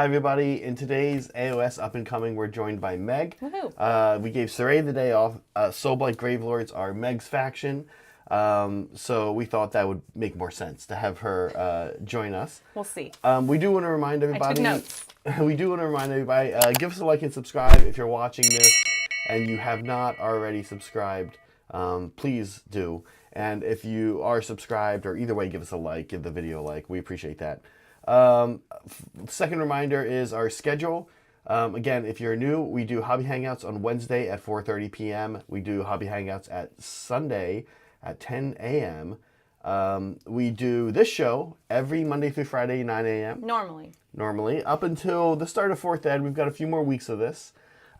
Hi everybody, in today's AOS Up and Coming, we're joined by Meg. Woohoo. We gave Saray the day off. Soulblight Gravelords are Meg's faction, so we thought that would make more sense to have her join us. We'll see. We do want to remind everybody. I took notes. We do want to remind everybody, give us a like and subscribe if you're watching this and you have not already subscribed. Please do. And if you are subscribed, or either way, give us a like, give the video a like. We appreciate that. Second reminder is our schedule. Again, if you're new, we do Hobby Hangouts on Wednesday at 4:30 p.m. We do Hobby Hangouts at Sunday at 10 a.m. We do this show every Monday through Friday, 9 a.m. Normally, up until the start of 4th Ed. We've got a few more weeks of this.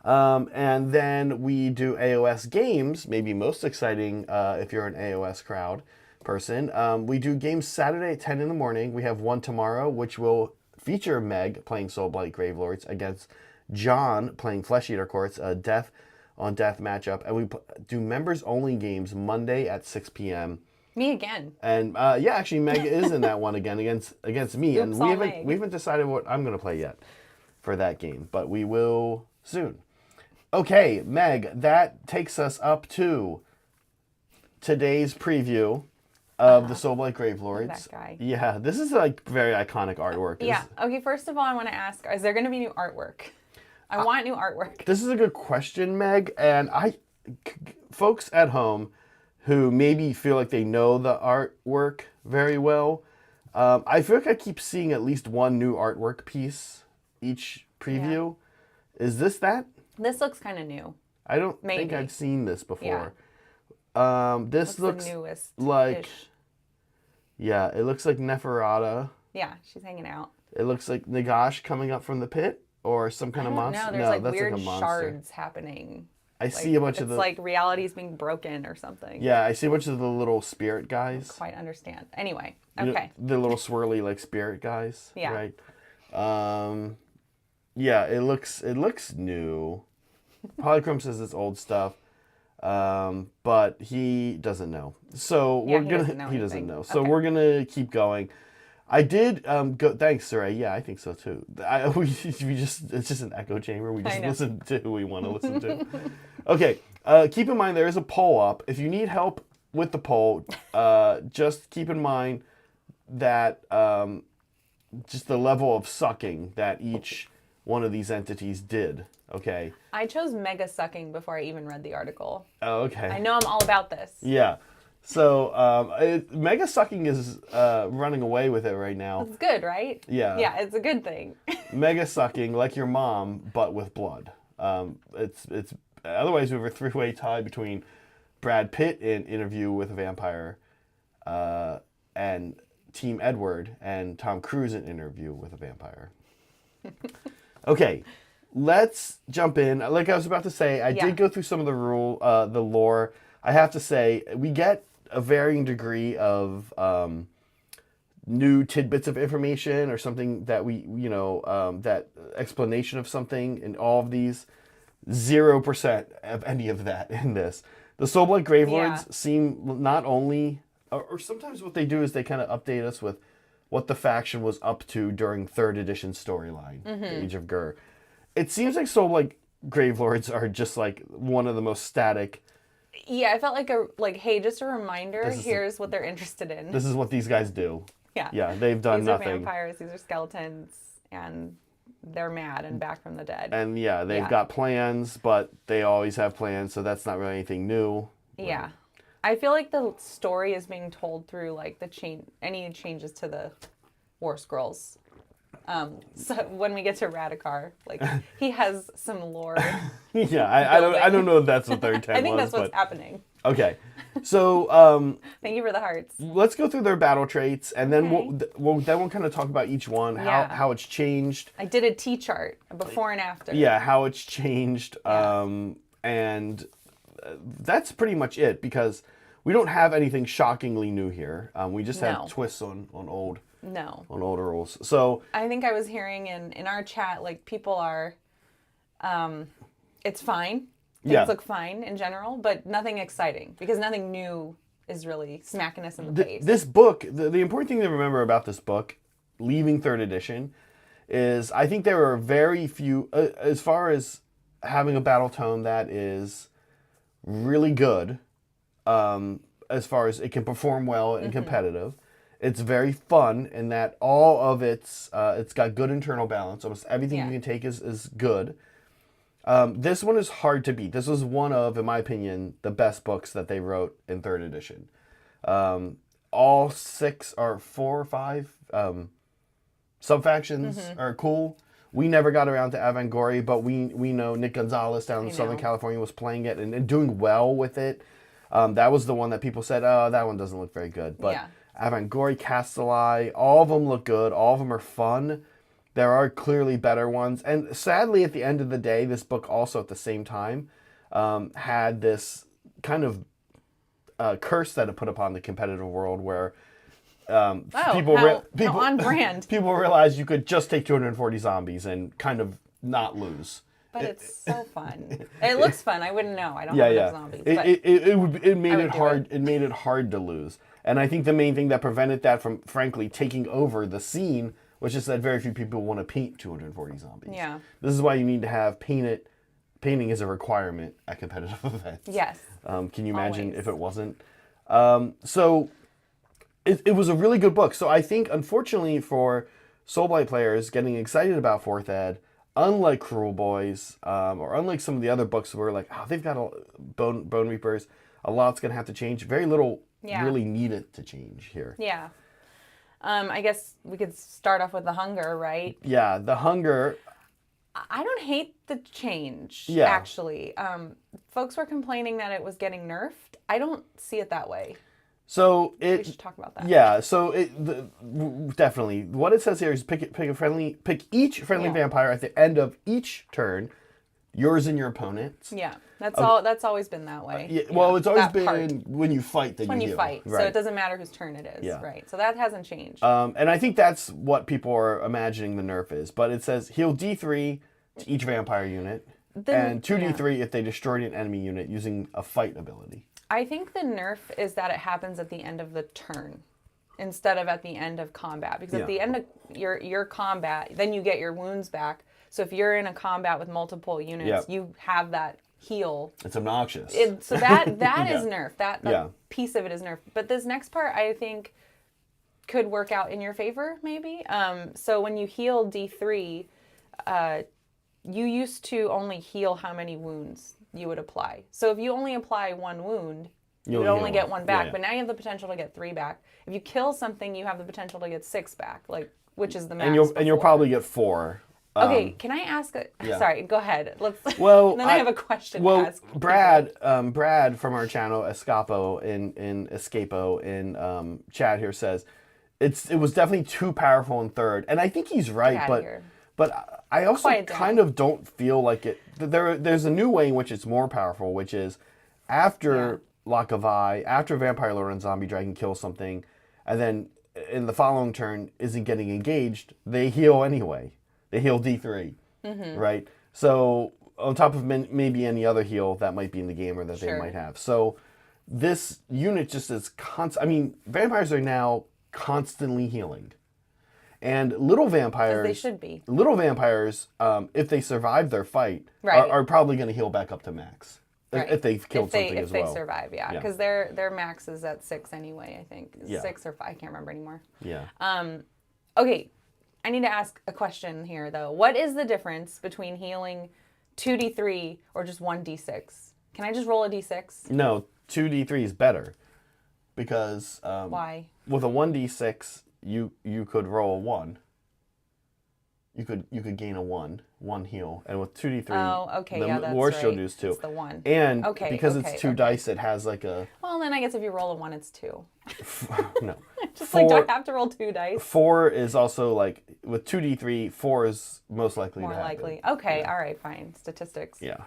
And then we do AOS games, maybe most exciting if you're an AOS crowd person. We do games Saturday at 10 in the morning. We have one tomorrow, which will feature Meg playing Soulblight Gravelords against John playing Flesh Eater Courts, a death on death matchup. And we do members only games Monday at 6 p.m. Me again. And yeah, actually Meg is in that one again against me. Oops, and we haven't decided what I'm going to play yet for that game, but we will soon. Okay, Meg, that takes us up to today's preview of the Soulblight Gravelords. That guy. Yeah, this is like very iconic artwork. Yeah. Okay, first of all, I want to ask, is there going to be new artwork? I want new artwork. This is a good question, Meg, and folks at home who maybe feel like they know the artwork very well, I feel like I keep seeing at least one new artwork piece each preview. Yeah. Is this that? This looks kind of new. I don't think I've seen this before. Yeah. This looks like, yeah, it looks like Neferata. Yeah, she's hanging out. It looks like Nagash coming up from the pit or some kind of monster. No, there's like weird shards happening. I see a bunch of the... It's like reality's being broken or something. Yeah, I see a bunch of the little spirit guys. I don't quite understand. Anyway, okay. The little swirly like spirit guys. Yeah. Right. Yeah, it looks new. Polychrome says it's old stuff, but he doesn't know. So yeah, he doesn't know. So we're gonna keep going. I did go. Thanks, Saray. Yeah, I think so too. It's just an echo chamber. We just listen to who we want to listen to. Okay. Keep in mind there is a poll up. If you need help with the poll, just keep in mind that just the level of sucking that each one of these entities did. Okay. I chose mega sucking before I even read the article. Oh, okay. I know I'm all about this. Yeah. So mega sucking is running away with it right now. It's good, right? Yeah. Yeah, it's a good thing. Mega sucking, like your mom, but with blood. It's otherwise we have a three-way tie between Brad Pitt in Interview with a Vampire, and Team Edward, and Tom Cruise in Interview with a Vampire. Okay. Let's jump in. Like I was about to say, I did go through some of the the lore. I have to say, we get a varying degree of new tidbits of information or something that that explanation of something in all of these. 0% of any of that in this. The Soulblight Gravelords seem not only, or sometimes what they do is they kind of update us with what the faction was up to during 3rd edition storyline, the Age of Gur. It seems like Soulblight Gravelords are just like one of the most static. Yeah, I felt like hey, just a reminder, here's what they're interested in. This is what these guys do. Yeah. Yeah, they've done nothing. These are vampires, these are skeletons, and they're mad and back from the dead. And yeah, they've got plans, but they always have plans, so that's not really anything new. Yeah. Right. I feel like the story is being told through like any changes to the warscrolls. So when we get to Radukar, like he has some lore. Yeah, I don't know if that's what their intent was. I think that's what's happening. Okay, so thank you for the hearts. Let's go through their battle traits, and then we'll kind of talk about each one, how it's changed. I did a T chart before and after. Yeah, how it's changed, and that's pretty much it because we don't have anything shockingly new here. We just have twists on old. No. On older rules. So I think I was hearing in our chat, like people are, it's fine. Things look fine in general, but nothing exciting because nothing new is really smacking us in the face. This book, the important thing to remember about this book, leaving 3rd edition, is I think there are very few, as far as having a battle tone that is really good, as far as it can perform well in competitive. It's very fun in that all of it's got good internal balance. Almost everything you can take is good. This one is hard to beat. This was one of, in my opinion, the best books that they wrote in 3rd edition. All 6 or 4 or 5 sub-factions are cool. We never got around to Avangori, but we know Nick Gonzalez down in Southern California was playing it and doing well with it. That was the one that people said, oh, that one doesn't look very good. But Avangori, Castelli, all of them look good. All of them are fun. There are clearly better ones. And sadly, at the end of the day, this book also at the same time had this kind of curse that it put upon the competitive world where people on brand. People realized you could just take 240 zombies and kind of not lose. But it's so fun. It looks fun. I wouldn't know. I don't have enough zombies. It made it hard. It made it hard to lose. And I think the main thing that prevented that from, frankly, taking over the scene was just that very few people want to paint 240 zombies. Yeah. This is why you need to have painting is a requirement at competitive events. Yes. Can you imagine Always. if it wasn't? So it was a really good book. So I think, unfortunately for Soulblight players getting excited about 4th Ed, unlike Cruel Boys, or unlike some of the other books where like, oh, they've got Bone Reapers, a lot's going to have to change. Very little really needed to change here. Yeah. I guess we could start off with the hunger, right? Yeah, the hunger. I don't hate the change, Yeah. actually. Folks were complaining that it was getting nerfed. I don't see it that way. So We should talk about that. Yeah, so definitely. What it says here is pick each friendly vampire at the end of each turn, yours and your opponent's. Yeah, that's always been that way. Well, it's always been when you fight that when you heal. fight, Right. so it doesn't matter whose turn it is. Yeah. Right. So that hasn't changed. And I think that's what people are imagining the nerf is. But it says heal D3 to each vampire unit, and 2d3 if they destroyed an enemy unit using a fight ability. I think the nerf is that it happens at the end of the turn instead of at the end of combat. Because at the end of your combat, then you get your wounds back. So if you're in a combat with multiple units, you have that heal. It's obnoxious. So that is nerf. That piece of it is nerf. But this next part, I think, could work out in your favor, maybe. So when you heal D3, you used to only heal how many wounds you would apply. So if you only apply 1 wound, you would only get 1 back. But now you have the potential to get 3 back. If you kill something, you have the potential to get 6 back, which is the max. And you'll probably get 4. Okay, can I ask? Sorry, go ahead. Well, then I have a question to ask. Brad from our channel Escapo in Escapo in chat here says it was definitely too powerful in 3rd, and I think he's right. But I also kind of don't feel like it. There's a new way in which it's more powerful, which is after Lock of Eye, after Vampire Lord and Zombie Dragon kill something, and then in the following turn isn't getting engaged, they heal anyway. They heal D3, right? So on top of maybe any other heal that might be in the game or that they might have. So this unit just is constant. I mean, vampires are now constantly healing. And little vampires, they should be. Little vampires, if they survive their fight, are probably going to heal back up to max if they've killed something as well. If they survive, because their max is at 6 anyway. I think 6 or 5. I can't remember anymore. Yeah. Okay, I need to ask a question here though. What is the difference between healing 2d3 or just 1d6? Can I just roll a d6? No, 2d3 is better because why? With a 1d6. You could roll a 1. You could gain a 1 heal, and with 2d3, that's War right. Shield is 2. It's the 1. And because it's 2 dice, it has like a. Well, then I guess if you roll a 1, it's 2. No. Just 4, do I have to roll 2 dice? 4 is also like with 2d3. 4 is most likely more to happen. likely. Okay, all right, fine. Statistics. Yeah.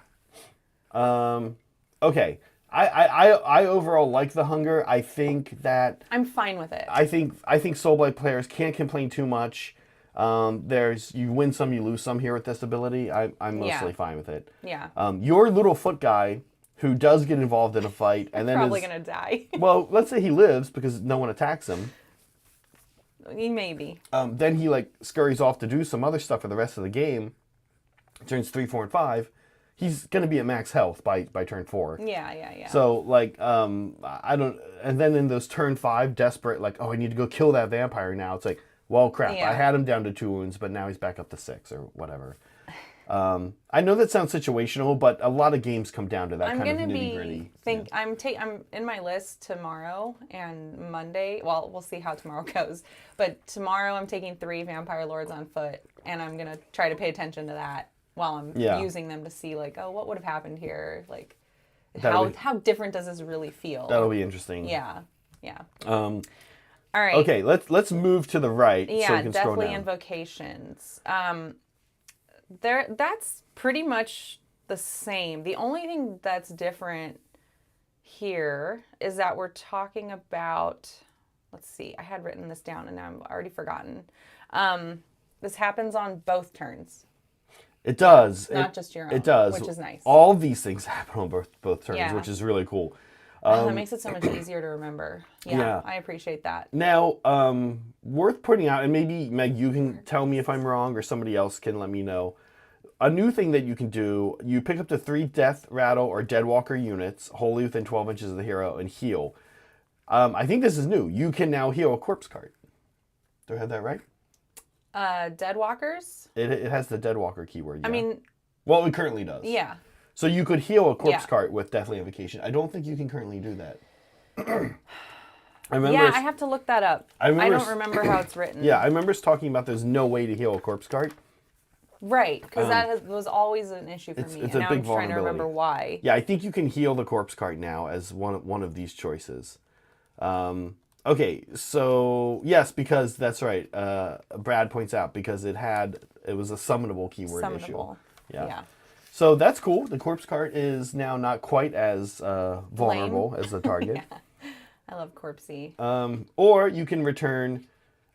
Okay. I overall like the hunger. I think that I'm fine with it. I think Soulblight players can't complain too much. You win some, you lose some here with this ability. I'm mostly fine with it. Yeah. Your little foot guy who does get involved in a fight and then probably gonna die. Well, let's say he lives because no one attacks him. Maybe. Then he like scurries off to do some other stuff for the rest of the game. Turns 3, 4, and 5. He's gonna be at max health by turn 4. Yeah. So like I don't. And then in those turn 5, desperate like, oh, I need to go kill that vampire now. It's like, well, crap. Yeah. I had him down to 2 wounds, but now he's back up to 6 or whatever. I know that sounds situational, but a lot of games come down to that kind of nitty gritty. I'm in my list tomorrow and Monday. Well, we'll see how tomorrow goes. But tomorrow I'm taking 3 vampire lords on foot, and I'm gonna try to pay attention to that while I'm using them to see like, oh, what would have happened here? Like, how different does this really feel? That'll be interesting. Yeah. All right. Okay, let's move to the right. Yeah, so we can scroll definitely down. invocations. That's pretty much the same. The only thing that's different here is that we're talking about, let's see, I had written this down and now I've already forgotten. This happens on both turns. It does. Not just your own. It does. Which is nice. All these things happen on both turns, Yeah. which is really cool. That makes it so much easier to remember. Yeah, I appreciate that. Now, worth pointing out, and maybe, Meg, you can tell me if I'm wrong or somebody else can let me know. A new thing that you can do, you pick up to 3 Death Rattle or Deadwalker units, wholly within 12 inches of the hero, and heal. I think this is new. You can now heal a corpse cart. Do I have that right? Deadwalkers? It has the Deadwalker keyword, yeah. I mean... Well, it currently does. Yeah. So you could heal a corpse cart with Deathly Invocation. I don't think you can currently do that. I have to look that up. I don't remember how it's written. Yeah, I remember us talking about there's no way to heal a corpse cart. Right, because that was always an issue for me. It's and a now big I'm trying to remember why. Yeah, I think you can heal the corpse cart now as one of these choices. Okay, so yes, because that's right. Brad points out because it was a summonable keyword issue. Yeah. So that's cool. The corpse cart is now not quite as vulnerable as the target. I love corpsey. Or you can return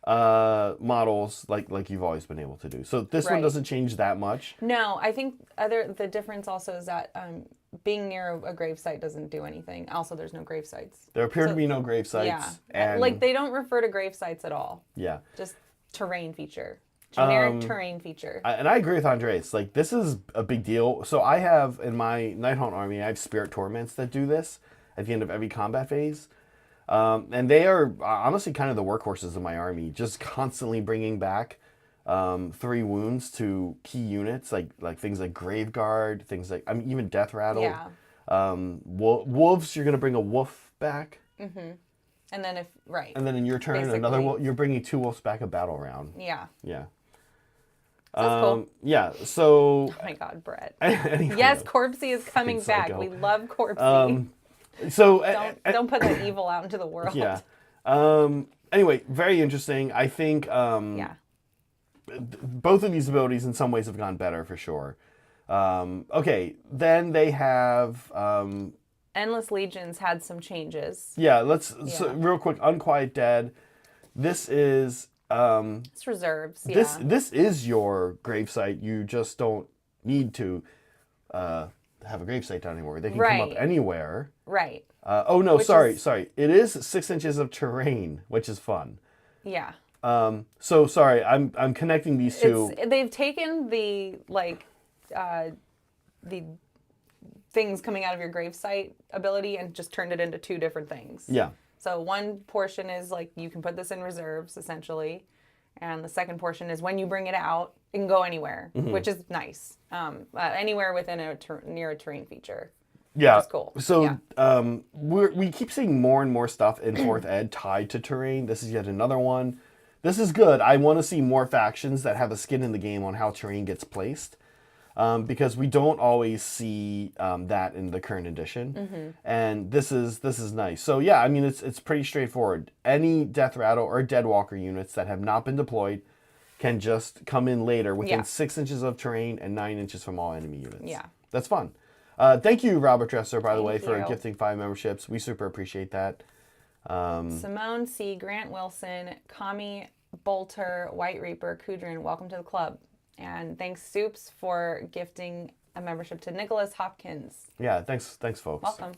models like you've always been able to do. So this one doesn't change that much. No, I think the difference also is that being near a gravesite doesn't do anything. Also, there's no gravesites. There appear to be no gravesites. Yeah, and like they don't refer to gravesites at all. Yeah. Just terrain feature. Generic terrain feature. And I agree with Andres. Like, this is a big deal. So I have, in my Nighthaunt army, I have Spirit Torments that do this at the end of every combat phase. And they are honestly kind of the workhorses of my army, just constantly bringing back 3 wounds to key units, like things like Graveguard, things like, I mean, even Death Rattle. Yeah. Wolves, you're going to bring a wolf back. Mm-hmm. And then And then in your turn, another wolf, you're bringing 2 wolves back a battle round. Yeah. Yeah. That's cool. Yeah, so... Oh my god, Brett. Anyway, yes, Corpsey is coming back. Psycho. We love Corpsey. So don't put that evil out into the world. Yeah. Anyway, very interesting. I think both of these abilities in some ways have gone better for sure. Okay, then they have... Endless Legions had some changes. Yeah, so real quick, Unquiet Dead. This is... it's reserves, yeah. This is your gravesite. You just don't need to have a gravesite down anymore. They can come up anywhere. Right. Sorry. It is 6 inches of terrain, which is fun. Yeah. So sorry, I'm connecting these two. They've taken the things coming out of your gravesite ability and just turned it into 2 different things. Yeah. So one portion is like you can put this in reserves essentially, and the second portion is when you bring it out, it can go anywhere, which is nice. Anywhere within near a terrain feature. Yeah. Which is cool. So we keep seeing more and more stuff in 4th Ed tied to terrain. This is yet another one. This is good. I want to see more factions that have a skin in the game on how terrain gets placed. Because we don't always see that in the current edition, and this is nice. So yeah, I mean it's pretty straightforward. Any Death Rattle or Deadwalker units that have not been deployed can just come in later within 6 inches of terrain and 9 inches from all enemy units. Yeah, that's fun. Thank you, Robert Dresser, by the way, for you. gifting 5 memberships. We super appreciate that. Simone C, Grant Wilson, Kami Bolter, White Reaper, Kudrin, welcome to the club. And thanks, Soups, for gifting a membership to Nicholas Hopkins. Yeah, thanks, folks. Welcome.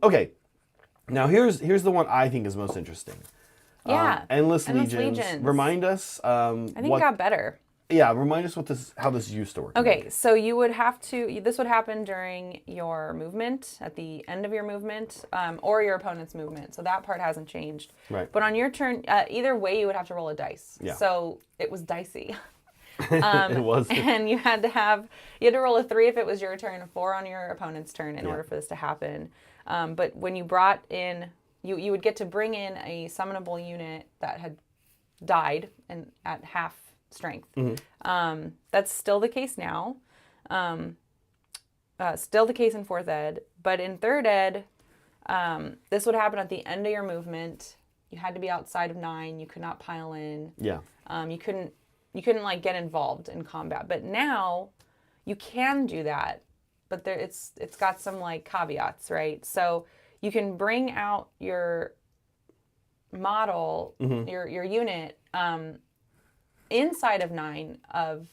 Okay, now here's the one I think is most interesting. Yeah. Endless Endless Legions. Legions. Remind us. I think it got better. Yeah, remind us how this used to work. Okay, so you would have to. This would happen during your movement, at the end of your movement, or your opponent's movement. So that part hasn't changed. Right. But on your turn, either way, you would have to roll a dice. Yeah. So it was dicey. It was. And you had to roll a 3 if it was your turn, a 4 on your opponent's turn in order for this to happen. But when you brought in, you would get to bring in a summonable unit that had died and at half strength. That's still the case now. Still the case in 4th ed. But in 3rd ed, this would happen at the end of your movement. You had to be outside of 9. You could not pile in. Yeah. You couldn't like get involved in combat. But now you can do that. But it's got some like caveats, right? So you can bring out your model, your unit, inside of 9 of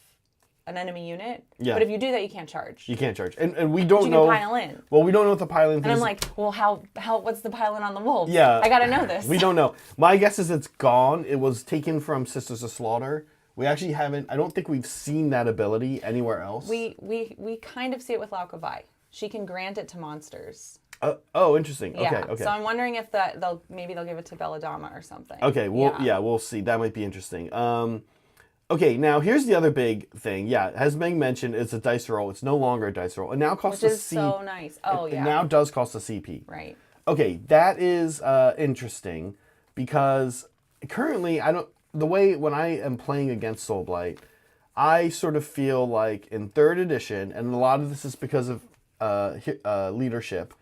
an enemy unit. Yeah. But if you do that, you can't charge. You can't charge. And we don't know. You can pile in. Well, we don't know what the pile in thing And I'm is. like, well, how what's the pile in on the wolves? Yeah. I gotta know this. We don't know. My guess is it's gone. It was taken from Sisters of Slaughter. We actually haven't, I don't think we've seen that ability anywhere else. We kind of see it with Laukovai. She can grant it to monsters. Oh, interesting. Yeah. Okay. So I'm wondering if they'll give it to Belladama or something. Okay, we'll see. That might be interesting. Okay, now here's the other big thing. Yeah, as Meg mentioned, it's a dice roll. It's no longer a dice roll. It now costs Which is so nice. Oh, It yeah. now does cost a CP. Right. Okay, that is interesting because currently the way when I am playing against Soulblight, I sort of feel like in 3rd edition, and a lot of this is because of leadership.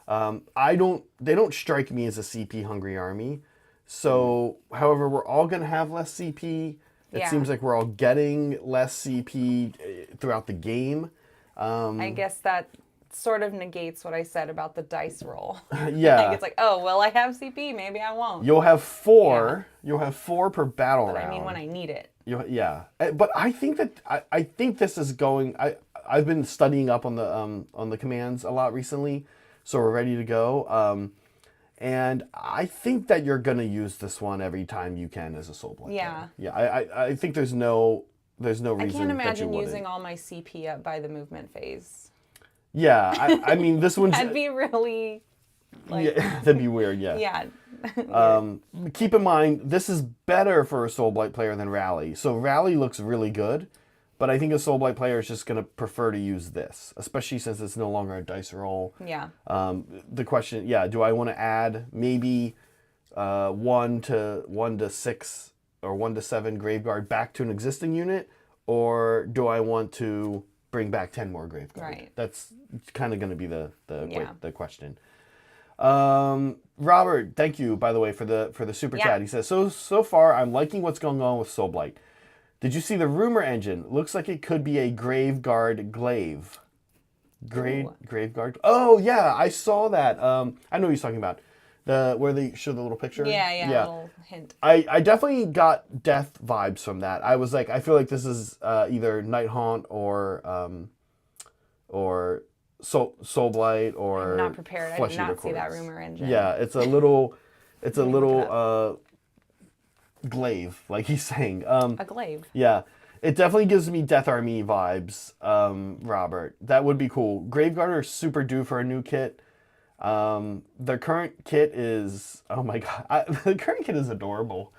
They don't strike me as a CP hungry army. So, however, we're all going to have less CP. It seems like we're all getting less CP throughout the game. I guess that sort of negates what I said about the dice roll. Yeah. Like it's like, oh, well, I have CP, maybe I won't. You'll have 4. Yeah. You'll have 4 per battle But round. I mean when I need it. Yeah. But I think that I think this is going. I've been studying up on the commands a lot recently, so we're ready to go. And I think that you're gonna use this one every time you can as a Soulblight. Yeah. Yeah. I think there's no reason. I can't imagine that you using all my CP up by the movement phase. Yeah. I mean this one's. That'd be really. Like, yeah, that'd be weird. Yeah. Yeah. Keep in mind this is better for a Soulblight player than Rally. So Rally looks really good. But I think a Soulblight player is just going to prefer to use this, especially since it's no longer a dice roll. Yeah. The question, do I want to add maybe 1 to 6 or 1 to 7 Graveguard back to an existing unit, or do I want to bring back 10 more Graveguard? Right. That's kind of going to be the question. Robert, thank you by the way for the super chat. He says so far I'm liking what's going on with Soulblight. Did you see the rumor engine? Looks like it could be a Graveguard glaive. Graveguard. Oh yeah, I saw that. I know what he's talking about. Where they show the little picture. Yeah. A little hint. I definitely got death vibes from that. I was like, I feel like this is either Nighthaunt or Soulblight or. I'm not prepared. I did not see that Quartz. rumor engine. Yeah, it's a little glaive, like he's saying. A glaive. Yeah. It definitely gives me Death Army vibes, Robert. That would be cool. Graveguard are super due for a new kit. Their current kit is, oh my god, the current kit is adorable.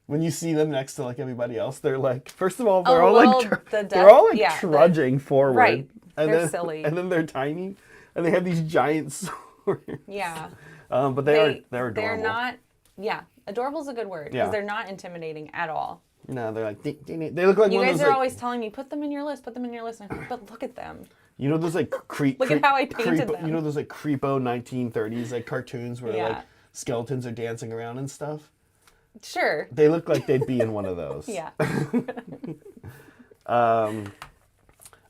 When you see them next to like everybody else, they're like, first of all, they're all trudging forward. Right. And they're then, silly. And then they're tiny, and they have these giant swords. Yeah. But they're adorable. They're not, adorable is a good word, because Yeah. they're not intimidating at all. No, they're like, they look like you one of guys those, are like, always telling me, put them in your list, And I'm like, but look at them. you know those like Look at how I painted them. You know those like creepo 1930s like cartoons where like skeletons are dancing around and stuff? Sure. They look like they'd be in one of those. Yeah.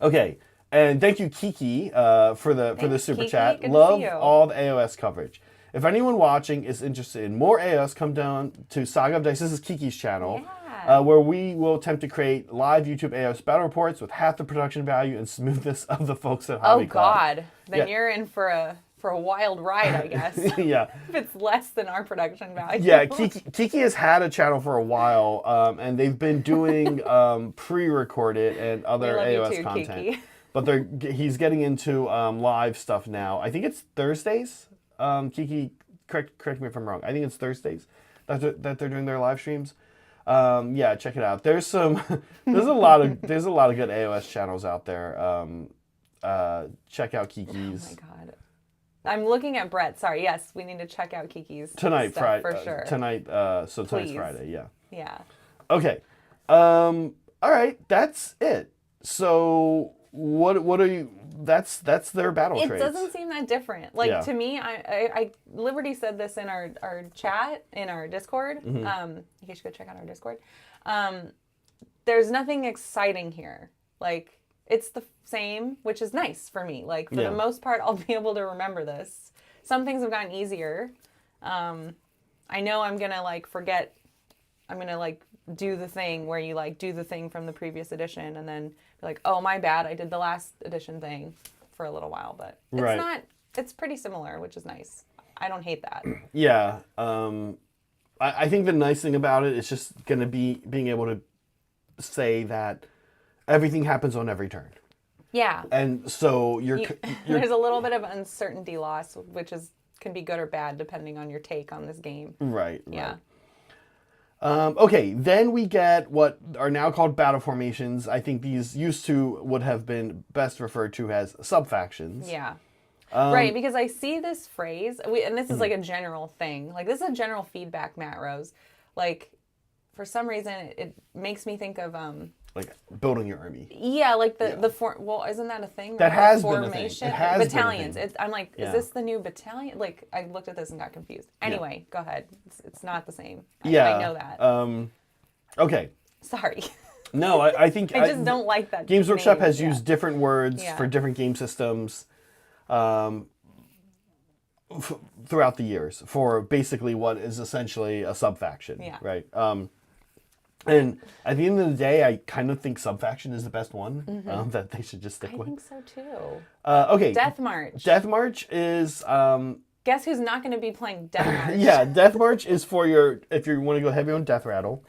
Okay. And thank you, Kiki, for the super Kiki. chat. Good to Love see you. all the AOS coverage. If anyone watching is interested in more AOS, come down to Saga of Dice. This is Kiki's channel, where we will attempt to create live YouTube AOS battle reports with half the production value and smoothness of the folks at Hobby Collab. God. Then you're in for for a wild ride, I guess. Yeah. If it's less than our production value. Yeah, Kiki has had a channel for a while, and they've been doing pre-recorded and other We love AOS you too, content. Kiki. But he's getting into live stuff now. I think it's Thursdays. Kiki, correct me if I'm wrong. I think it's Thursdays that they're doing their live streams. Yeah, check it out. There's a lot of good AOS channels out there. Check out Kiki's. Oh my god. I'm looking at Brett. Sorry. Yes, we need to check out Kiki's Tonight, stuff Friday. for sure. Tonight. So tonight's Please. Friday. Yeah. Yeah. Okay. All right. That's it. So what are you? That's their battle It traits. doesn't seem that different. Like Yeah. to me, I Liberty said this in our chat in our Discord. Mm-hmm. You guys should go check out our Discord. There's nothing exciting here. Like it's the same, which is nice for me. Like for Yeah. the most part, I'll be able to remember this. Some things have gotten easier. I know I'm gonna like forget. I'm gonna like do the thing where you like do the thing from the previous edition and then be like, oh my bad, I did the last edition thing for a little while, but it's Right. not. It's pretty similar, which is nice. I don't hate that. Yeah. I think the nice thing about it is just going to be being able to say that everything happens on every turn. Yeah. And so you're There's a little bit of uncertainty loss, which can be good or bad depending on your take on this game. right. Yeah. Okay, then we get what are now called battle formations. I think these used to would have been best referred to as sub-factions. Yeah. Right, because I see this phrase, and this is like a general thing. Like, this is a general feedback, Matt Rose. Like, for some reason, it makes me think of... Like building your army. Yeah, like well, isn't that a thing? That Like, has formation? been a thing. It has battalions. been a thing. I'm like, Yeah. is this the new battalion? Like, I looked at this and got confused. Anyway, go ahead. It's not the same. I know that. Okay. Sorry. No, I think... I just don't like that Games Workshop name. has used different words Yeah. for different game systems throughout the years for basically what is essentially a sub-faction. Yeah. Right? And at the end of the day, I kind of think sub-faction is the best one that they should just stick I with. think so too. Okay. Death March. Death March is... Guess who's not going to be playing Death March? yeah, Death March is for if you want to go heavy on Death Rattle.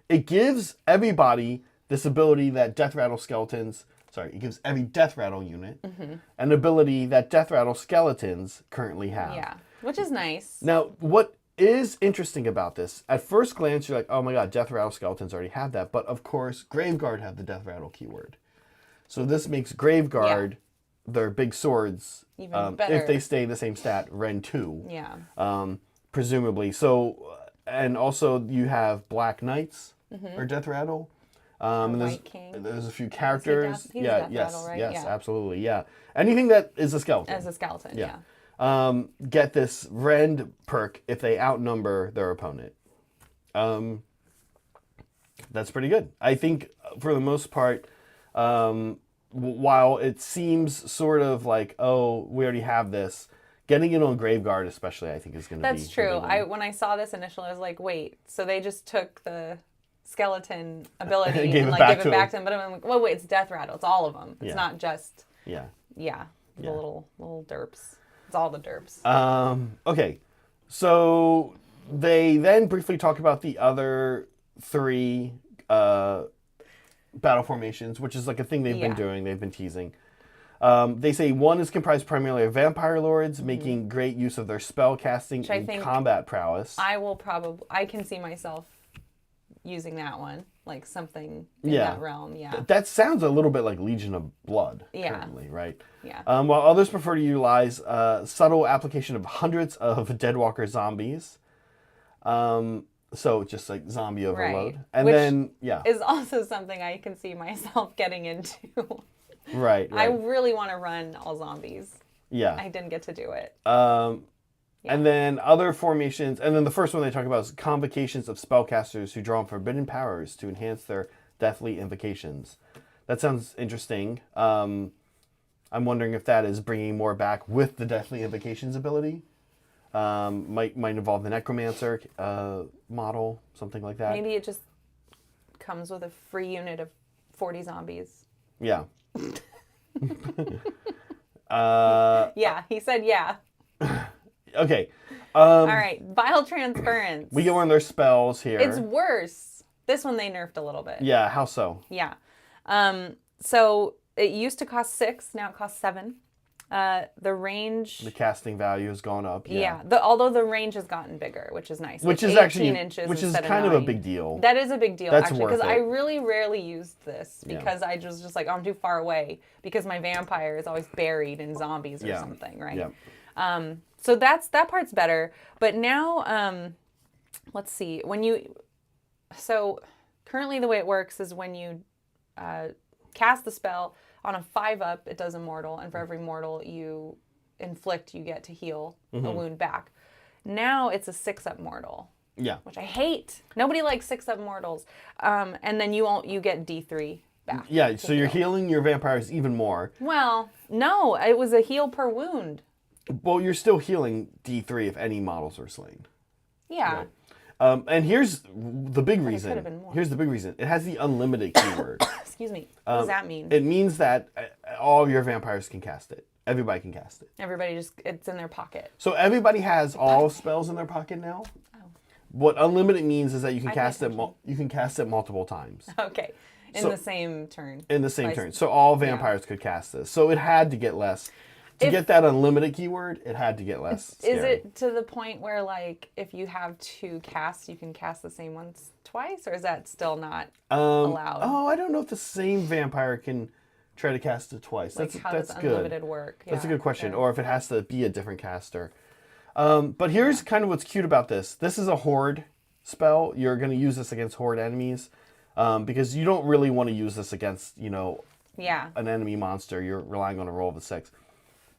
It gives everybody this ability that Death Rattle skeletons... Sorry, it gives every Death Rattle unit an ability that Death Rattle skeletons currently have. Yeah, which is nice. Now, what is interesting about this, at first glance, you're like, oh my god, Death Rattle skeletons already have that. But of course, Graveguard have the Death Rattle keyword. So this makes Graveguard, their big swords, Even better. if they stay the same stat, Ren 2. Yeah. Presumably. So, and also you have Black Knights, or Death Rattle. And White King. There's a few characters. He's yeah, Death yes, Rattle, right? yes, Yeah. absolutely, yeah. Anything that is a skeleton. As a skeleton, yeah. Get this Rend perk if they outnumber their opponent. That's pretty good. I think for the most part, while it seems sort of like, oh, we already have this, getting it on Graveguard especially, I think is going to be... That's true. When I saw this initially, I was like, wait, so they just took the skeleton ability and gave it give it back to them. But I'm like, well, wait, it's Death Rattle. It's all of them. It's not just... Yeah. Yeah. The little derps. It's all the derps. Okay. So they then briefly talk about the other three battle formations, which is like a thing they've been doing. They've been teasing. They say one is comprised primarily of vampire lords, making great use of their spellcasting and combat prowess. I can see myself using that one, like something in that realm. Yeah. That sounds a little bit like Legion of Blood currently, right? Yeah. While others prefer to utilize subtle application of hundreds of Deadwalker zombies. So just like zombie overload. Right. And Which then, is also something I can see myself getting into. Right. I really want to run all zombies. Yeah. I didn't get to do it. And then other formations, and then the first one they talk about is convocations of spellcasters who draw on forbidden powers to enhance their deathly invocations. That sounds interesting. I'm wondering if that is bringing more back with the deathly invocations ability. Might involve the necromancer model, something like that. Maybe it just comes with a free unit of 40 zombies. Yeah. Yeah, he said yeah. Okay. All right, Vile Transference. We get one of their spells here. It's worse. This one they nerfed a little bit. Yeah, how so? Yeah. So it used to cost 6, now it costs 7. The range... The casting value has gone up. Yeah. Although the range has gotten bigger, which is nice. Which like is 18 actually... inches Which is instead kind of 9. a big deal. That is a big deal, That's actually. worth Because it. I really rarely used this. Because I was just like, oh, I'm too far away. Because my vampire is always buried in zombies or something, right? Yeah. So that part's better. But now, let's see. So currently the way it works is when you cast the spell on a 5-up, it does immortal, and for every mortal you inflict, you get to heal a wound back. Now it's a 6-up mortal. Yeah. Which I hate. Nobody likes 6-up mortals. And then you get D3 back. Yeah, so you're healing your vampires even more. Well, no, it was a heal per wound. Well, you're still healing D3 if any models are slain. Yeah. Right. And here's the big reason. It could have been more. Here's the big reason. It has the unlimited keyword. Excuse me. What does that mean? It means that all of your vampires can cast it. Everybody can cast it. Everybody it's in their pocket. So everybody has all spells in their pocket now. Oh. What unlimited means is that you can cast it. You can cast it multiple times. Okay. In the same turn. In the same turn. So all vampires could cast this. So it had to get less. To get that unlimited keyword, it had to get less scary. Is it to the point where, like, if you have 2 casts, you can cast the same ones twice? Or is that still not allowed? Oh, I don't know if the same vampire can try to cast it twice. Like, how does unlimited work? That's a good question. Or if it has to be a different caster. But here's kind of what's cute about this. This is a horde spell. You're going to use this against horde enemies. Because you don't really want to use this against, an enemy monster. You're relying on a roll of a 6.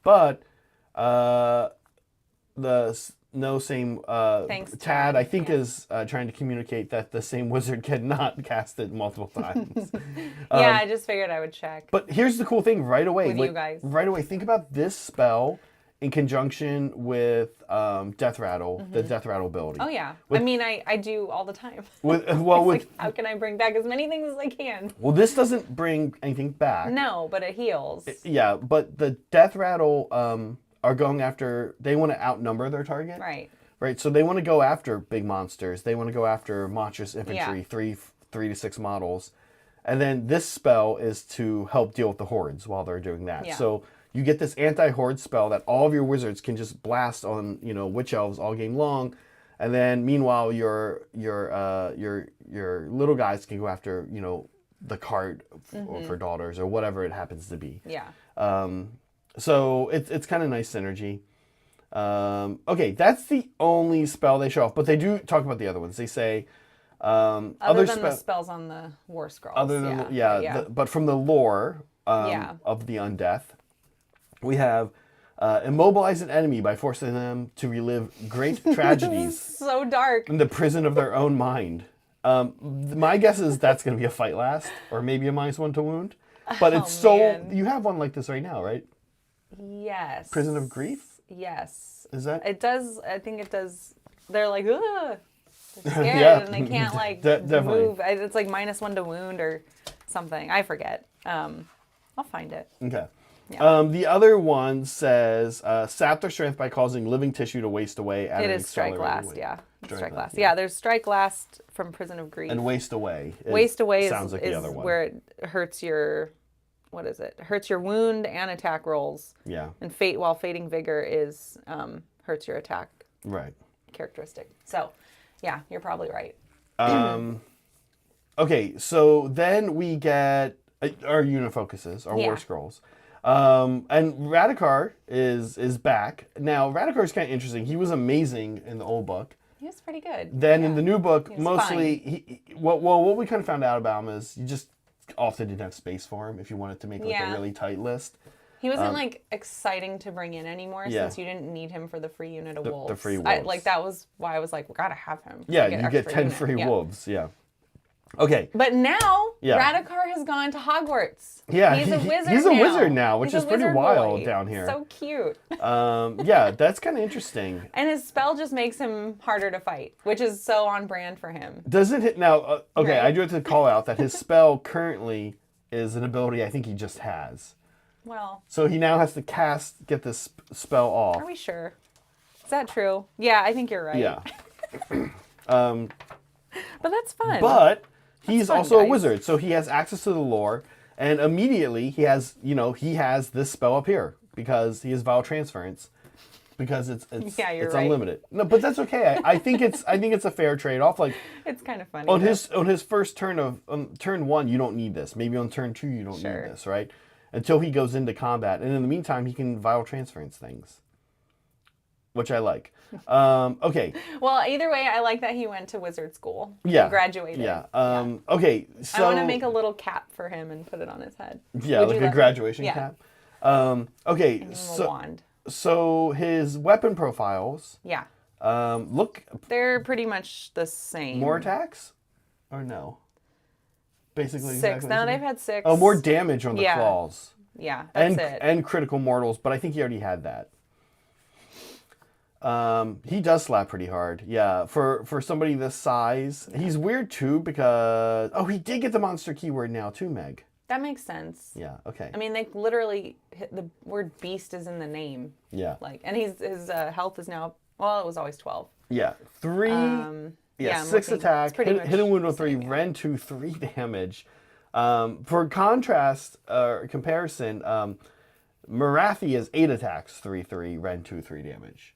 But Tad, I think, is trying to communicate that the same wizard cannot cast it multiple times. I just figured I would check. But here's the cool thing right away. With you guys. Right away, think about this spell in conjunction with Death Rattle, the Death Rattle ability. Oh, yeah. I do all the time. How can I bring back as many things as I can? Well, this doesn't bring anything back. No, but it heals. Yeah, but the Death Rattle are going after... They want to outnumber their target. Right. Right, so they want to go after big monsters. They want to go after monstrous infantry, 3 to 6 models. And then this spell is to help deal with the hordes while they're doing that. Yeah. So you get this anti-horde spell that all of your wizards can just blast on, witch elves all game long, and then meanwhile your little guys can go after, the cart for daughters or whatever it happens to be. Yeah. So it's kind of nice synergy. Okay, that's the only spell they show off, but they do talk about the other ones. They say other than the spells on the war scrolls. Other than but from the lore of the undeath. We have immobilize an enemy by forcing them to relive great tragedies. So dark. In the prison of their own mind. My guess is that's going to be a fight last, or maybe a -1 to wound. But it's man. You have one like this right now, right? Yes. Prison of Grief? Yes. Is that? It does. I think it does. They're like, ugh. They're scared and they can't move. It's like -1 to wound or something. I forget. I'll find it. Okay. Yeah. The other one says, sap their strength by causing living tissue to waste away. At it is strike last, Strike last. Yeah, there's strike last from Prison of Grief. And waste away. Waste away sounds like the other one. Where it hurts your, what is it? Hurts your wound and attack rolls. Yeah. And while Fading Vigor is hurts your attack. Right. Characteristic. So, yeah, you're probably right. Okay, so then we get our unifocuses, our war scrolls. And Radukar is back. Now, Radukar is kind of interesting. He was amazing in the old book. He was pretty good. Then in the new book, mostly, what we kind of found out about him is you just often didn't have space for him if you wanted to make like a really tight list. He wasn't like exciting to bring in anymore since you didn't need him for the free unit of wolves. The free wolves. That was why I was like, we gotta have him. Yeah, you get 10 free wolves. Yeah. Okay. But now, Radukar has gone to Hogwarts. Yeah, he's a wizard now. He's a wizard now, which is pretty wild down here. So cute. Yeah, that's kind of interesting. And his spell just makes him harder to fight, which is so on brand for him. Doesn't it now? Okay, right? I do have to call out that his spell currently is an ability I think he just has. Well. So he now has to get this spell off. Are we sure? Is that true? Yeah, I think you're right. Yeah. But that's fun. But he's fun, also a guys. wizard, so he has access to the lore, and immediately he has this spell up here because he has Vile Transference, because it's Yeah, you're right. unlimited. No, but that's okay. I think it's a fair trade off. Like It's kind of funny. on his first turn on turn 1, you don't need this. Maybe on turn 2, you don't Sure. need this, right? Until he goes into combat, and in the meantime, he can Vile Transference things, which I like. Okay. Well, either way, I like that he went to wizard school. Yeah. He graduated. Yeah. Okay. So I want to make a little cap for him and put it on his head. yeah, Would like you a let me? graduation Yeah. cap. Okay. Give him a So wand. so his weapon profiles Yeah. look They're pretty much the same. more attacks or no? Basically 6. exactly Now the same? they've had 6. Oh, more damage on the Yeah. claws. Yeah, that's And it. and critical mortals, but I think he already had that. He does slap pretty hard. Yeah, for somebody this size. He's weird too because he did get the monster keyword now too, Meg. That makes sense. Yeah, okay. I mean, they literally hit the word beast is in the name. Yeah. Like, and his health is now, well, it was always 12. Yeah. 3 yeah, I'm 6 looking. attack, It's pretty much hit and wound on the 3, same, yeah. rend 2, 3 damage. For contrast or comparison, Marathi is 8 attacks, 3/3, rend 2, 3 damage.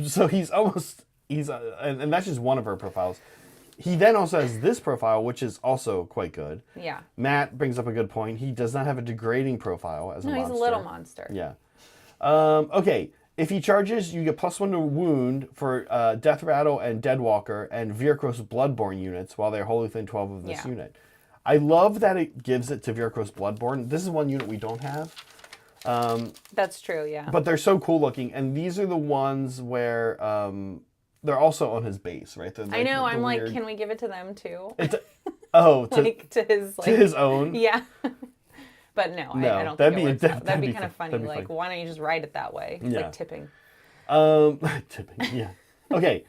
So he's and that's just one of her profiles. He then also has this profile, which is also quite good. Yeah. Matt brings up a good point. He does not have a degrading profile as a monster. No, he's a little monster. Yeah. Okay. If he charges, you get +1 to wound for Death Rattle and Deadwalker and Virkros Bloodborne units while they're wholly within 12 of this Yeah. unit. I love that it gives it to Virkros Bloodborne. This is one unit we don't have. That's true, yeah. But they're so cool looking, and these are the ones where they're also on his base, right? They're I know, the I'm like, weird- can we give it to them too? to to his, like, to his own. Yeah. But no, No, I don't that'd think it be- works that'd- out. That'd that'd be be kind of fun. funny. That'd be Like, fun. why don't you just write it that way? It's Yeah. like tipping. Tipping, yeah. Okay.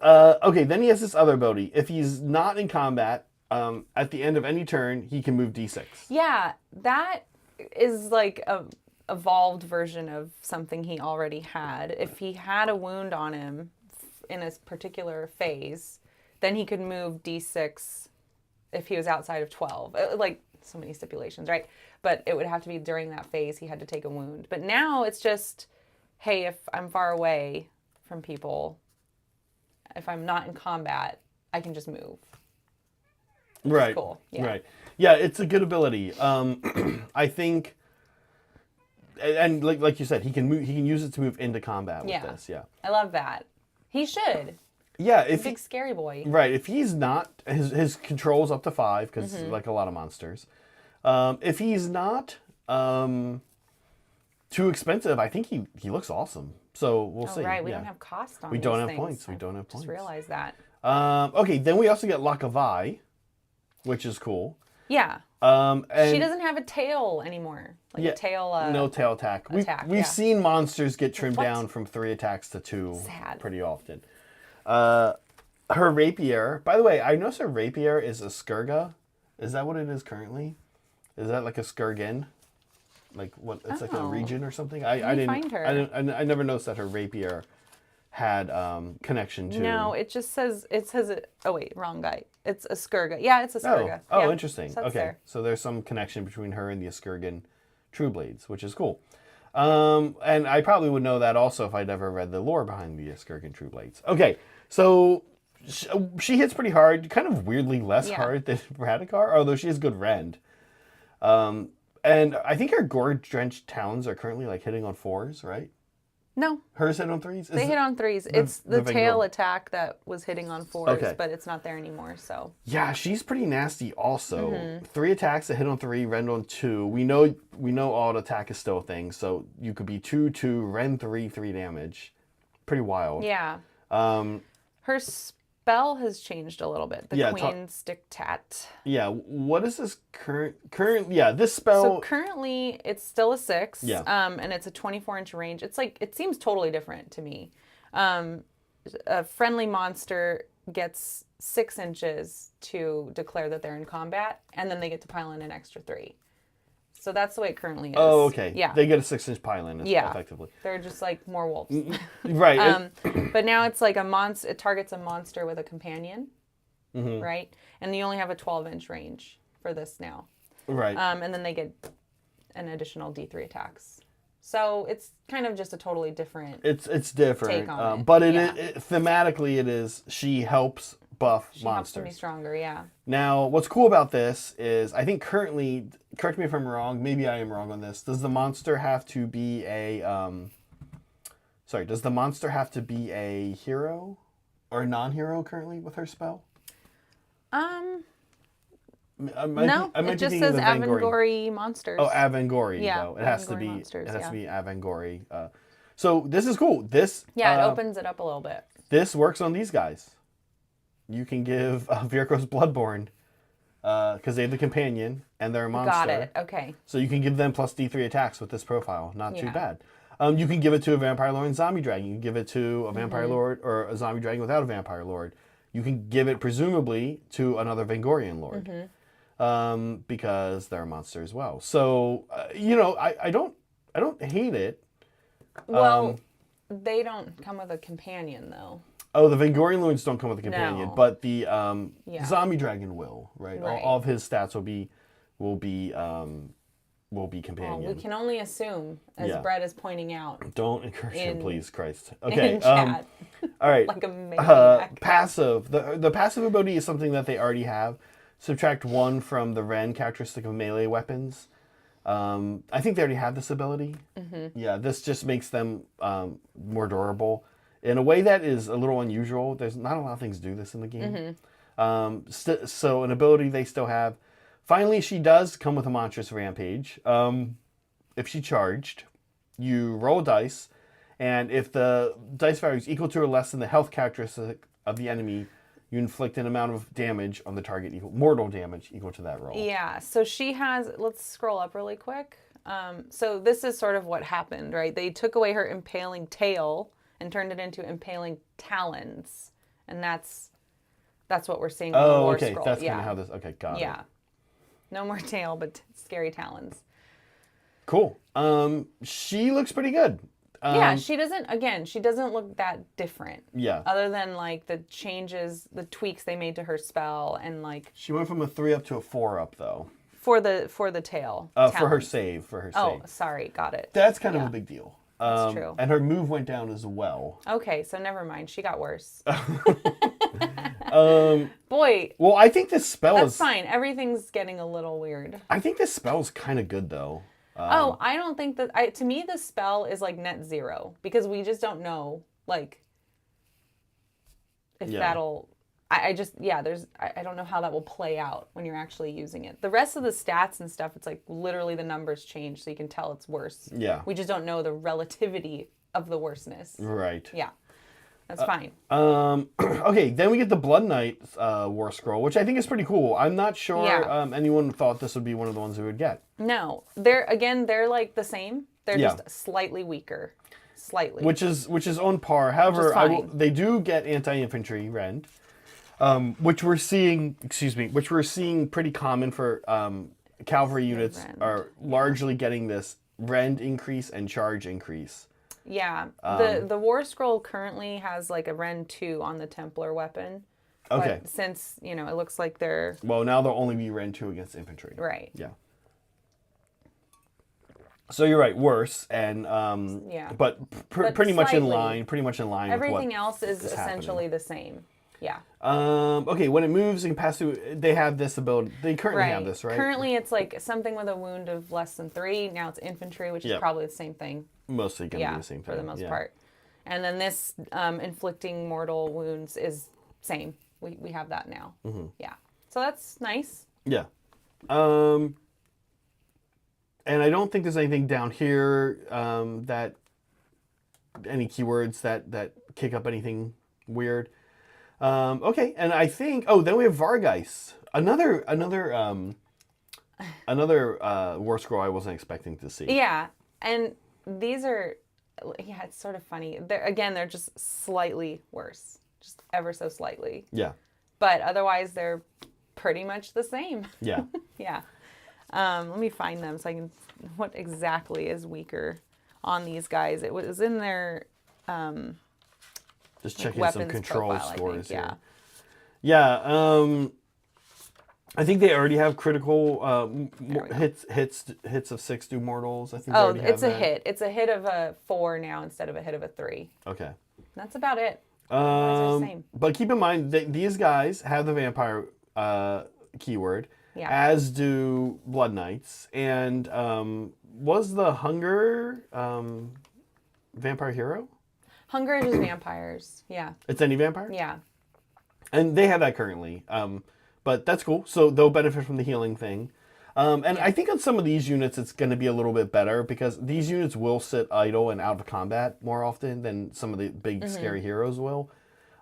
Okay, then he has this other ability. If he's not in combat, at the end of any turn, he can move D6. Yeah, that is like a evolved version of something he already had. If he had a wound on him in a particular phase, then he could move D6 if he was outside of 12. Like, so many stipulations, right? But it would have to be during that phase he had to take a wound. But now it's just, hey, if I'm far away from people, if I'm not in combat, I can just move. Right. cool, yeah. Right. Yeah, it's a good ability. I think, and like you said, he can move. He can use it to move into combat with Yeah. this. Yeah. I love that. He should. Yeah. If Big scary boy. right, if he's not, his control's up to 5 because Mm-hmm. like a lot of monsters. If he's not too expensive, I think he looks awesome. So we'll see. Right, we yeah. don't have cost on We these don't have things. points. We I don't have just points. realized that. Okay, then we also get Lakavai, which is cool. Yeah. And She doesn't have a tail anymore. Like yeah, a tail. no tail attack. We've yeah. seen monsters get trimmed What? down from 3 attacks to 2 Sad. pretty often. Her rapier, by the way, I noticed her rapier is a Skurga. Is that what it is currently? Is that like a Skurgen? Like what? It's like a Oh. region or something. me I didn't find her. I never noticed that her rapier had connection to. No, it just says it. Oh wait, wrong guy. It's a Skurga. Yeah, it's a Skurga. Oh, Yeah. interesting. So that's Okay, there. so there's some connection between her and the Skurgan True Blades, which is cool. And I probably would know that also if I'd ever read the lore behind the Skurgan True Blades. Okay, so she hits pretty hard, kind of weirdly less Yeah. hard than Radukar, although she has good rend. And I think her Gore-drenched talons are currently like hitting on 4s, right? No, Hers hit on 3s? they hit on 3s. It's the the tail Vigor- attack that was hitting on 4s, Okay. but it's not there anymore. So Yeah, she's pretty nasty also. Mm-hmm. 3 attacks that hit on 3, rend on 2. We know auto attack is still a thing, so you could be 2/2, rend 3, 3 damage. Pretty wild. yeah, Um, her spell has changed a little bit. The Yeah, Queen's Dictat. yeah, what is this current yeah, this spell So currently it's still a 6. Yeah. And it's a 24-inch range. It's like, it seems totally different to me. A friendly monster gets 6 inches to declare that they're in combat, and then they get to pile in an extra 3. So that's the way it currently is. Oh, okay. Yeah. They get a 6-inch pylon, yeah. effectively. They're just like more wolves. Right. But now it's like a monster. It targets a monster with a companion, Mm-hmm. right? And you only have a 12-inch range for this now. Right. And then they get an additional D3 attacks. So it's kind of just a totally different. It's different, take on it. but Yeah. thematically it is. She helps buff She helps them monsters. be stronger. Yeah. Now, what's cool about this is I think currently, correct me if I'm wrong. Maybe I am wrong on this. Does the monster have to be a Does the monster have to be a hero or a non-hero currently with her spell? No, it just says Avangori monsters. Oh, Avangori. Yeah, though. It has to Avangori be. monsters, It has to yeah. be Avangori. So this is cool. This It opens it up a little bit. This works on these guys. You can give Vierkos Bloodborne because they have the companion and they're a monster. Got it. Okay. So you can give them plus D3 attacks with this profile. Not too Yeah. bad. You can give it to a Vampire Lord and Zombie Dragon. You can give it to a Vampire Lord or a Zombie Dragon without a Vampire Lord. You can give it presumably to another Vangorian Lord because they're a monster as well. So I don't hate it. Well, they don't come with a companion though. Oh, the Vangorian Lords don't come with a companion, No. but the Yeah. Zombie Dragon will, right? Right. All of his stats will be companion. Well, we can only assume, as Yeah. Brett is pointing out. Don't encourage him, in- please, Christ. Okay. In chat. All right. Like a maniac. Passive. The passive ability is something that they already have. Subtract 1 from the Ren characteristic of melee weapons. I think they already have this ability. Yeah, this just makes them more durable in a way that is a little unusual. There's not a lot of things do this in the game. So an ability they still have. Finally, she does come with a monstrous rampage. If she charged, you roll dice, and if the dice value is equal to or less than the health characteristic of the enemy, you inflict an amount of damage on the target, mortal damage equal to that roll. Yeah, so she has, let's scroll up really quick. So this is sort of what happened, right? They took away her impaling tail and turned it into impaling talons. And that's what we're seeing on the war okay. scroll. That's kind of how this, okay, got it. Yeah. No more tail, but scary talons. Cool. She looks pretty good. Yeah, she doesn't look that different. Yeah. Other than like the changes, the tweaks they made to her spell and like She went from a 3 up to a 4 up though. for the tail. For her talons. save. Oh, sorry, got it. That's kind of a big deal. That's true. And her move went down as well. Okay, so never mind. She got worse. Um, Boy, well, I think this spell that's is. fine. Everything's getting a little weird. I think this spell is kind of good though. I don't think that. To me, the spell is like net zero because we just don't know, like, if that'll. I don't know how that will play out when you're actually using it. The rest of the stats and stuff, it's like literally the numbers change, so you can tell it's worse. Yeah. We just don't know the relativity of the worseness. Right. Yeah, that's fine. Okay, then we get the Blood Knight War Scroll, which I think is pretty cool. I'm not sure anyone thought this would be one of the ones we would get. No, they're like the same. They're just slightly weaker, slightly. Which is on par. However, fine. they do get anti-infantry rend, which we're seeing pretty common for cavalry units rend. are largely getting this rend increase and charge increase. Yeah, the War Scroll currently has like a Ren 2 on the Templar weapon. Okay. But since, it looks like they're... Well, now they'll only be rend 2 against infantry. Right. Yeah. So you're right, worse, and but pretty much in line. Pretty much in line. Everything with what else is essentially happening. the same. Yeah. Okay, when it moves, it can pass through. They have this ability. They currently have this, right? Currently, it's like something with a wound of less than 3. Now it's infantry, which is probably the same thing. Mostly going to be the same thing. For the most part. And then this inflicting mortal wounds is same. We have that now. Mm-hmm. Yeah. So that's nice. Yeah. And I don't think there's anything down here that any keywords that kick up anything weird. Okay, and I think then we have Vargheist, another war scroll I wasn't expecting to see. Yeah, and these are it's sort of funny. They're just slightly worse, just ever so slightly. Yeah. But otherwise, they're pretty much the same. Yeah. Yeah. Let me find them so I can. What exactly is weaker on these guys? It was in their Just checking some weapons control profile, scores I think, here. Yeah. I think they already have critical hits of 6 do mortals. I think. They already it's have a that. hit. It's a hit of a 4 now instead of a hit of a 3. Okay. That's about it. Otherwise they're the same. But keep in mind that these guys have the vampire keyword, Yeah. as do Blood Knights, and was the Hunger vampire hero? Hunger is just vampires. Yeah. It's any vampire? Yeah. And they have that currently. But that's cool. So they'll benefit from the healing thing. And I think on some of these units, it's going to be a little bit better because these units will sit idle and out of combat more often than some of the big scary heroes will.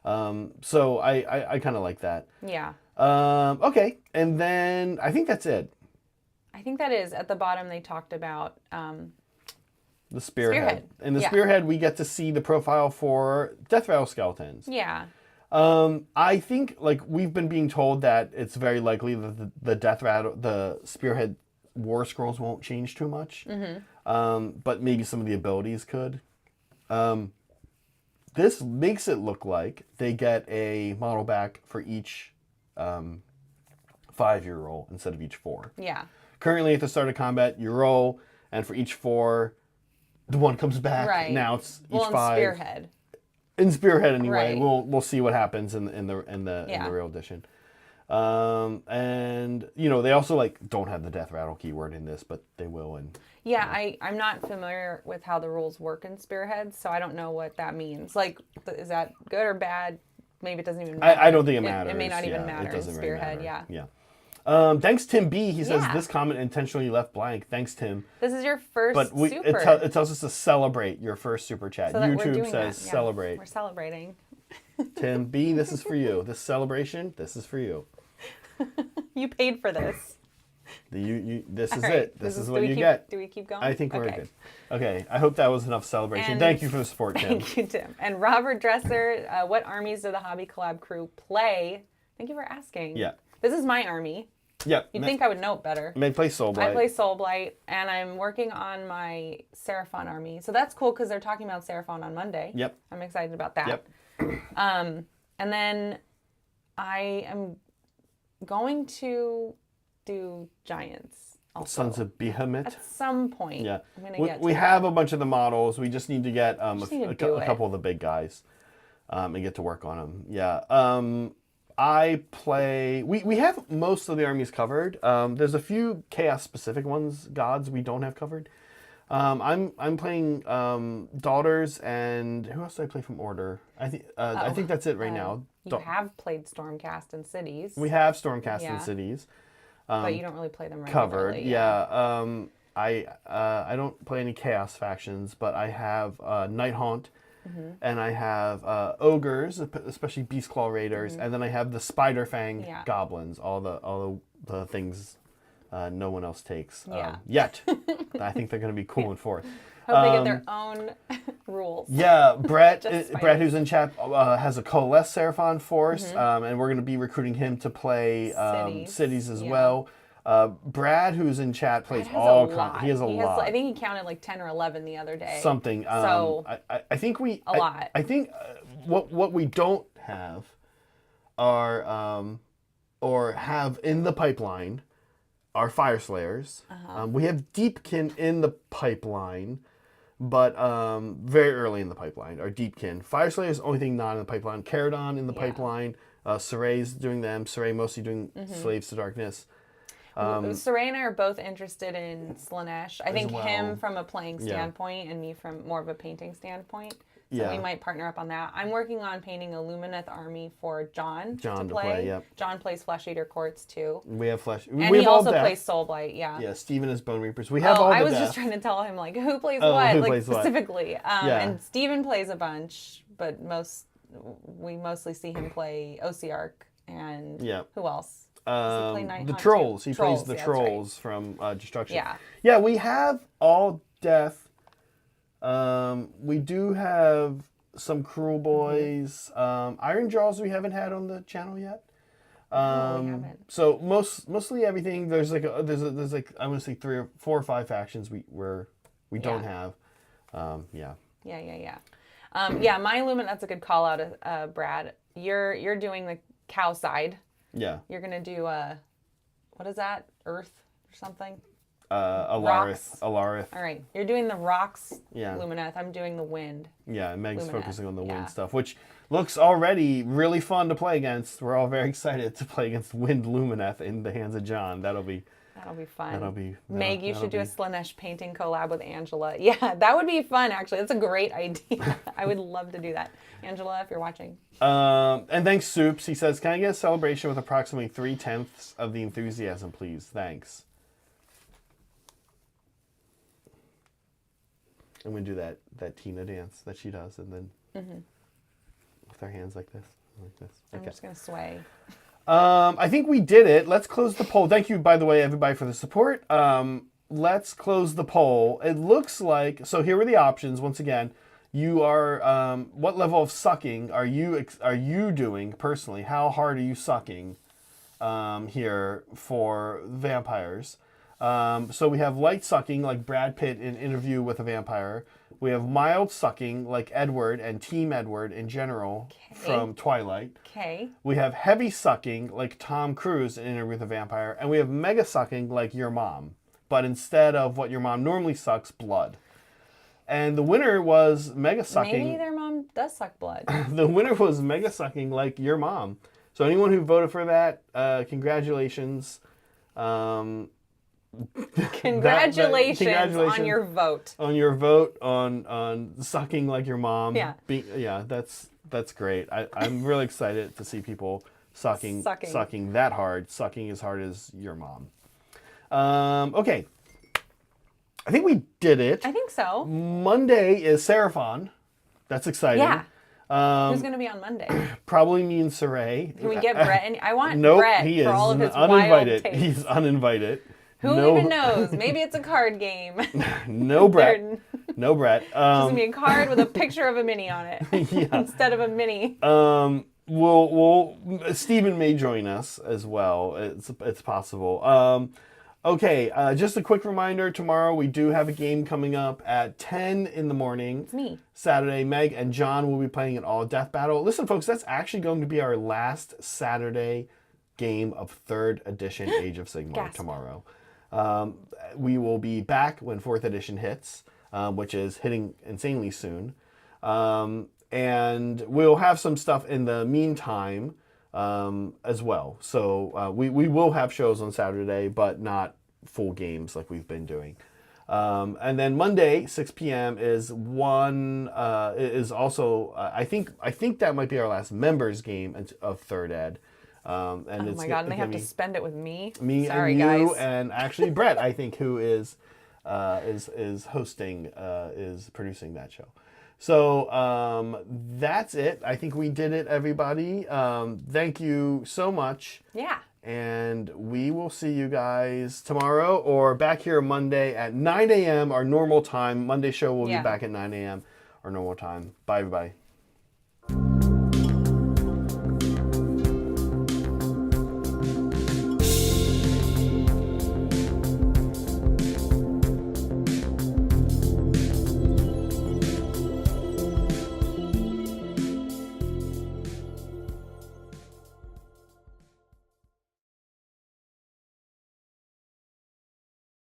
So I kind of like that. Yeah. Okay. And then I think that's it. I think that is. At the bottom, they talked about The Spearhead. In the Yeah. Spearhead, we get to see the profile for Death Rattle Skeletons. Yeah. I think, like, we've been being told that it's very likely that the Spearhead War Scrolls won't change too much. But maybe some of the abilities could. This makes it look like they get a model back for each 5-year roll instead of each 4. Yeah. Currently, at the start of combat, you roll, and for each 4, the one comes back. Right. Now it's each Well, in 5. Spearhead. In Spearhead, anyway. Right. We'll see what happens in the real edition. And you know, they also like don't have the Death Rattle keyword in this, but they will. And Yeah, I'm not familiar with how the rules work in Spearhead, so I don't know what that means. Like, is that good or bad? Maybe it doesn't even matter. I don't think it matters. It may not even matter It doesn't in really Spearhead, matter. yeah. Thanks, Tim B. He says Yeah. this comment intentionally left blank. Thanks, Tim. This is your first But super. it tells us to celebrate your first super chat. So that we're YouTube doing says that. Yeah, celebrate. We're celebrating. Tim B, this is for you. This celebration, this is for you. You paid for this. This is All right. it. This is what you get. Do we keep going? I think we're good. Okay, I hope that was enough celebration. And Thank you for the support, Tim. Thank you, Tim. And Robert Dresser, what armies do the Hobby Collab Crew play? Thank you for asking. Yeah. This is my army. Yep. You'd think I would know it better. May play Soulblight. I play Soulblight, and I'm working on my Seraphon army. So that's cool because they're talking about Seraphon on Monday. Yep. I'm excited about that. Yep. And then I am going to do Giants also. Sons of Behemoth. At some point. Yeah. I'm going to get to we that. have a bunch of the models. We just need to get a do it. couple of the big guys and get to work on them. Yeah. I play... We have most of the armies covered. There's a few chaos-specific gods we don't have covered. I'm playing Daughters, and who else do I play from Order? I think that's it right now. You have played Stormcast and Cities. We have Stormcast Yeah. and Cities. But you don't really play them Covered, regularly. yeah. I don't play any Chaos factions, but I have Night Haunt, and I have Ogres, especially Beastclaw Raiders, and then I have the Spider Fang Goblins, all the things no one else takes yet. I think they're going to be cool and forth. Hope they get their own rules. Yeah, Brett, spiders. who's in chat, has a Coalesce Seraphon force, and we're going to be recruiting him to play cities as well. Brad, who's in chat, plays all kinds. He has a lot. I think he counted like 10 or 11 the other day. Something. So I think we a lot. I think what we don't have are or have in the pipeline are Fire Slayers. We have Deepkin in the pipeline. But very early in the pipeline are Deepkin. Fire Slayer is the only thing not in the pipeline. Caradon in the pipeline. Saray's doing them. Saray mostly doing Slaves to Darkness. Saray and I are both interested in Slanesh. I think well. him from a playing standpoint and me from more of a painting standpoint. So we might partner up on that. I'm working on painting a Lumineth army for John to play. Yep. John plays Flesh Eater Courts too. We have Flesh. And he also plays Soulblight, Yeah, Steven is Bone Reapers. We have all the I was death. just trying to tell him like who plays what, who like plays what. specifically. And Steven plays a bunch, but we mostly see him play OCARC and who else? Does he play Night the Hunt Trolls. too? He plays the Trolls from Destruction. Yeah. Yeah, we have all death. We do have some Cruel Boys. Iron Jaws we haven't had on the channel yet. No, we haven't. So mostly everything. There's like I'm gonna say 4 or 5 factions we don't have. Yeah. Yeah. Yeah, my Lumen. That's a good call out, Brad. You're doing the cow side. Yeah. You're gonna do what is that? Earth or something? Alarith. All right, you're doing the rocks. Yeah. Lumineth. I'm doing the wind. Yeah, and Meg's Lumineth. focusing on the Yeah. wind stuff, which looks already really fun to play against. We're all very excited to play against Wind Lumineth in the hands of John. That'll be fun. Meg, you should do a Slanesh painting collab with Angela. Yeah, that would be fun, actually. That's a great idea. I would love to do that. Angela, if you're watching. And thanks, Soups. He says, can I get a celebration with approximately 3/10 of the enthusiasm, please? Thanks. I'm going to do that Tina dance that she does, and then with our hands like this. Okay. I'm just going to sway. I think we did it. Let's close the poll. Thank you, by the way, everybody, for the support. Let's close the poll. It looks like, so here are the options. Once again, you are, what level of sucking are you doing personally? How hard are you sucking here for vampires? So we have light sucking, like Brad Pitt in Interview with a Vampire. We have mild sucking, like Edward and Team Edward in general from Twilight. Okay. We have heavy sucking, like Tom Cruise in Interview with a Vampire. And we have mega sucking, like your mom. But instead of what your mom normally sucks, blood. And the winner was mega sucking. Maybe their mom does suck blood. The winner was mega sucking, like your mom. So anyone who voted for that, congratulations. Congratulations on your vote. On your vote on sucking like your mom. Yeah. That's great. I'm really excited to see people sucking that hard, sucking as hard as your mom. Okay. I think we did it. I think so. Monday is Seraphon. That's exciting. Yeah. Who's going to be on Monday? Probably me and Saray. Can we get Brett? I want nope, Brett he for is all of his uninvited. wild takes. He's uninvited. Who even knows? Maybe it's a card game. No Brett. No Brett. It's going to be a card with a picture of a mini on it instead of a mini. Stephen may join us as well. It's possible. Okay, just a quick reminder, tomorrow we do have a game coming up at 10 in the morning. It's me. Saturday, Meg and John will be playing an all-death battle. Listen, folks, that's actually going to be our last Saturday game of 3rd edition Age of Sigmar tomorrow. We will be back when 4th edition hits, which is hitting insanely soon. And we'll have some stuff in the meantime as well. So we will have shows on Saturday, but not full games like we've been doing. And then Monday, 6 p.m. is also I think that might be our last members game of 3rd Ed. And oh my God! And they have to spend it with me. Sorry, and you, guys. And actually Brett, I think, who is hosting, is producing that show. So that's it. I think we did it, everybody. Thank you so much. Yeah. And we will see you guys tomorrow or back here Monday at 9 a.m. our normal time. Monday show will be back at 9 a.m. our normal time. Bye, everybody.